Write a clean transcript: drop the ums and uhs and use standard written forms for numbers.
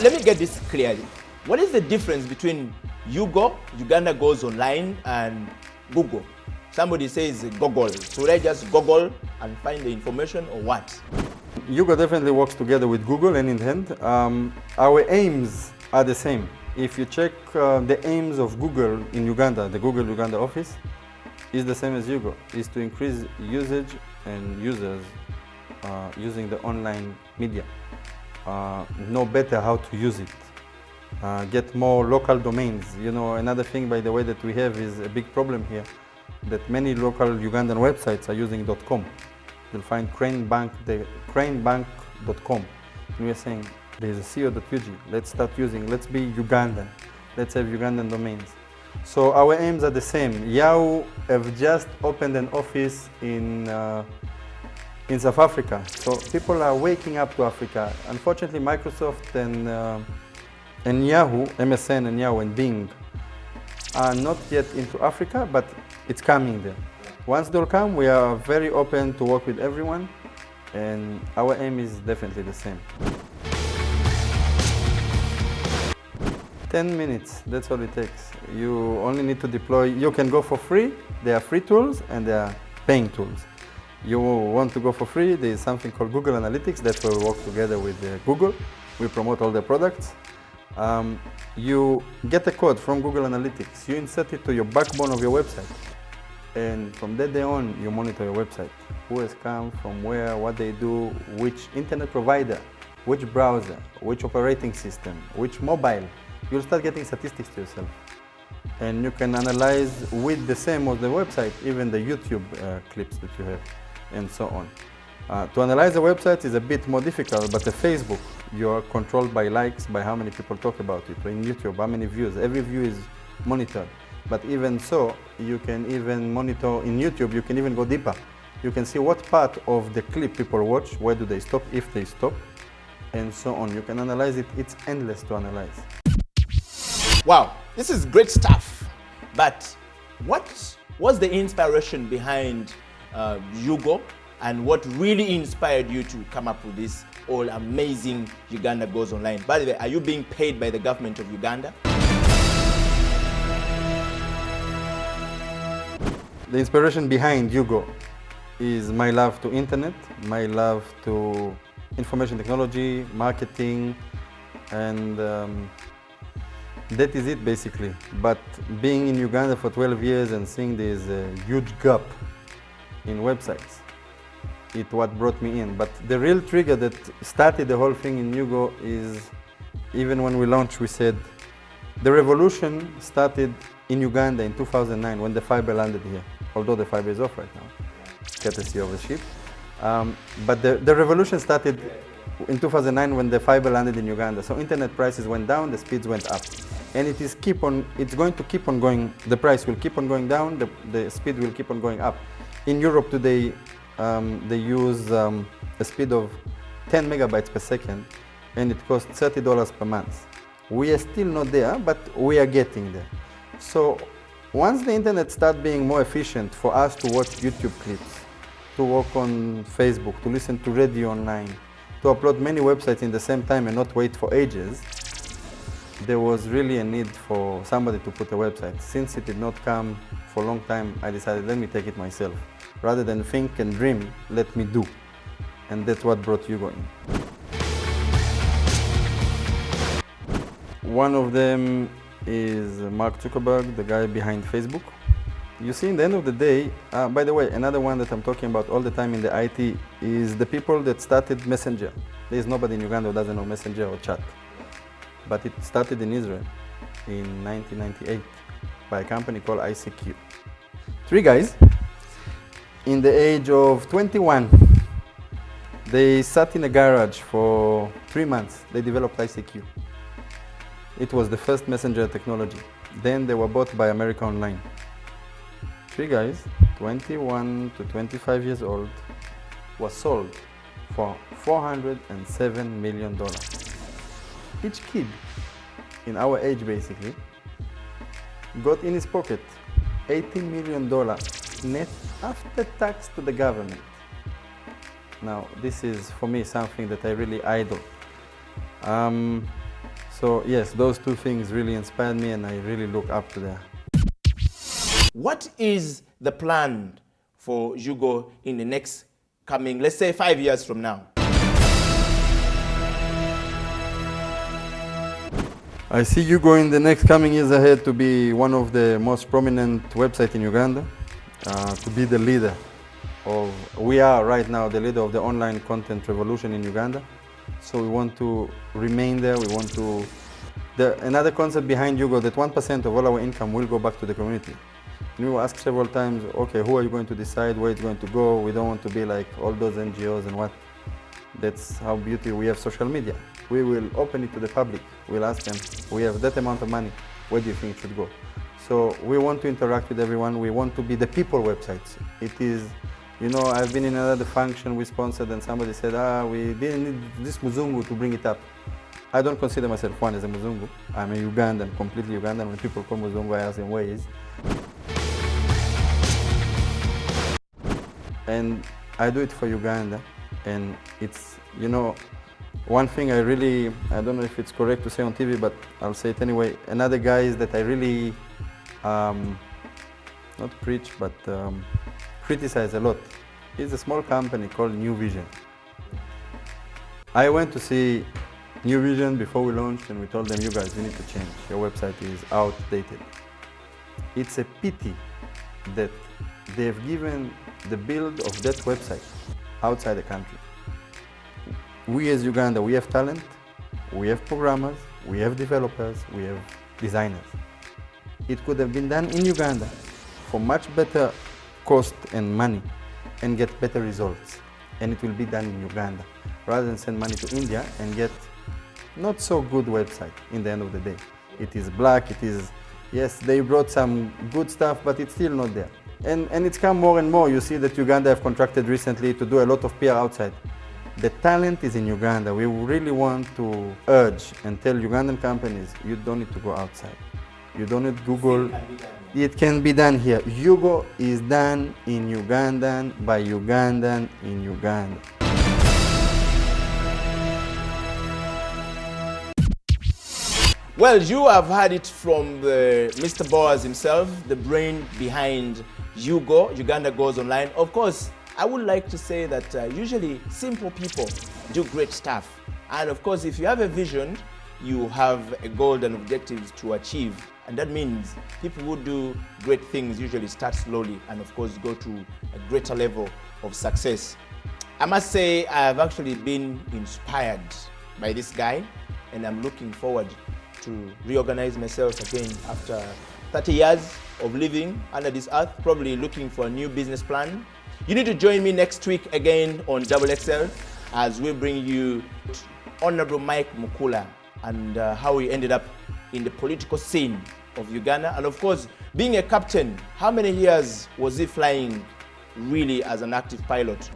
let me get this clearly. What is the difference between UGO, Uganda Goes Online, and Google? Somebody says Google. Should I just Google and find the information, or what? UGO definitely works together with Google hand in hand. Our aims are the same. If you check the aims of Google in Uganda, the Google Uganda office is the same as UGO, is to increase usage and users using the online media. Know better how to use it. Get more local domains. You know, another thing, by the way, that we have is a big problem here, that many local Ugandan websites are using .com. You'll find cranebank.com. And we're saying, there's a co.ug, let's be Ugandan. Let's have Ugandan domains. So our aims are the same. Yahoo have just opened an office in South Africa. So people are waking up to Africa. Unfortunately, Microsoft and Yahoo, MSN and Yahoo and Bing are not yet into Africa, but it's coming there. Once they'll come, we are very open to work with everyone, and our aim is definitely the same. 10 minutes, that's all it takes. You only need to deploy. You can go for free. There are free tools and there are paying tools. You want to go for free, there is something called Google Analytics. That's where we work together with Google. We promote all their products. You get a code from Google Analytics. You insert it to your backbone of your website. And from that day on, you monitor your website. Who has come, from where, what they do, which internet provider, which browser, which operating system, which mobile. You'll start getting statistics to yourself. And you can analyze with the same of the website, even the YouTube clips that you have, and so on. To analyze a website is a bit more difficult, but the Facebook, you are controlled by likes, by how many people talk about it. Or in YouTube, how many views. Every view is monitored. But even so, you can even monitor in YouTube, you can even go deeper. You can see what part of the clip people watch, where do they stop, if they stop, and so on. You can analyze it, it's endless to analyze. Wow, this is great stuff. But what was the inspiration behind UGO, and what really inspired you to come up with this all amazing Uganda Goes Online? By the way, are you being paid by the government of Uganda? The inspiration behind UGO is my love to internet, my love to information technology, marketing, and that is it basically. But being in Uganda for 12 years and seeing this huge gap in websites, it's what brought me in. But the real trigger that started the whole thing in UGO is, even when we launched, we said, the revolution started in Uganda in 2009 when the fiber landed here. Although the fiber is off right now, courtesy of the ship. But the revolution started in 2009 when the fiber landed in Uganda. So internet prices went down, the speeds went up. And it's going to keep on going, the price will keep on going down, the speed will keep on going up. In Europe today, they use a speed of 10 megabytes per second, and it costs $30 per month. We are still not there, but we are getting there. So once the internet starts being more efficient for us to watch YouTube clips, to work on Facebook, to listen to radio online, to upload many websites in the same time and not wait for ages, there was really a need for somebody to put a website. Since it did not come for a long time, I decided, let me take it myself. Rather than think and dream, let me do. And that's what brought UGO in. One of them is Mark Zuckerberg, the guy behind Facebook. You see, in the end of the day, by the way, another one that I'm talking about all the time in the IT is the people that started Messenger. There is nobody in Uganda who doesn't know Messenger or chat. But it started in Israel in 1998 by a company called ICQ. 3 guys, in the age of 21, they sat in a garage for 3 months. They developed ICQ. It was the first messenger technology. Then they were bought by America Online. 3 guys, 21 to 25 years old, was sold for $407 million. Each kid, in our age basically, got in his pocket $80 million net after tax to the government. Now, this is for me something that I really idol. So yes, those two things really inspired me and I really look up to them. What is the plan for UGO in the next coming, let's say 5 years from now? I see UGO in the next coming years ahead to be one of the most prominent websites in Uganda, to be the leader we are right now the leader of the online content revolution in Uganda. So we want to remain there. We want to, another concept behind UGO, that 1% of all our income will go back to the community. And we were asked several times, okay, who are you going to decide where it's going to go? We don't want to be like all those NGOs and what. That's how beautiful we have social media. We will open it to the public. We'll ask them, we have that amount of money, where do you think it should go? So we want to interact with everyone. We want to be the people websites. It is, you know, I've been in another function we sponsored and somebody said, we didn't need this Muzungu to bring it up. I don't consider myself one as a Muzungu. I'm a Ugandan, completely Ugandan. When people call Muzungu, I ask them where he is. And I do it for Uganda. And it's, you know, one thing I don't know if it's correct to say on TV, but I'll say it anyway. Another guy is that I really, not preach, but criticize a lot. It's a small company called New Vision. I went to see New Vision before we launched and we told them, you guys, you need to change. Your website is outdated. It's a pity that they've given the build of that website outside the country. We as Uganda, we have talent, we have programmers, we have developers, we have designers. It could have been done in Uganda for much better cost and money and get better results. And it will be done in Uganda rather than send money to India and get not so good website in the end of the day. It is black, it is, yes, they brought some good stuff, but it's still not there. And it's come more and more. You see that Uganda have contracted recently to do a lot of PR outside. The talent is in Uganda. We really want to urge and tell Ugandan companies, you don't need to go outside. You don't need Google. It can be done here. UGO is done in Ugandan by Ugandan in Uganda. Well, you have heard it from Mr. Boaz himself, the brain behind UGO, Uganda Goes Online. Of course, I would like to say that usually simple people do great stuff. And of course, if you have a vision, you have a goal and objectives to achieve. And that means people who do great things usually start slowly and of course go to a greater level of success. I must say I have actually been inspired by this guy and I'm looking forward to reorganize myself again after 30 years of living under this earth, probably looking for a new business plan. You need to join me next week again on XXL as we bring you Honorable Mike Mukula and how he ended up in the political scene of Uganda. And of course, being a captain, how many years was he flying really as an active pilot?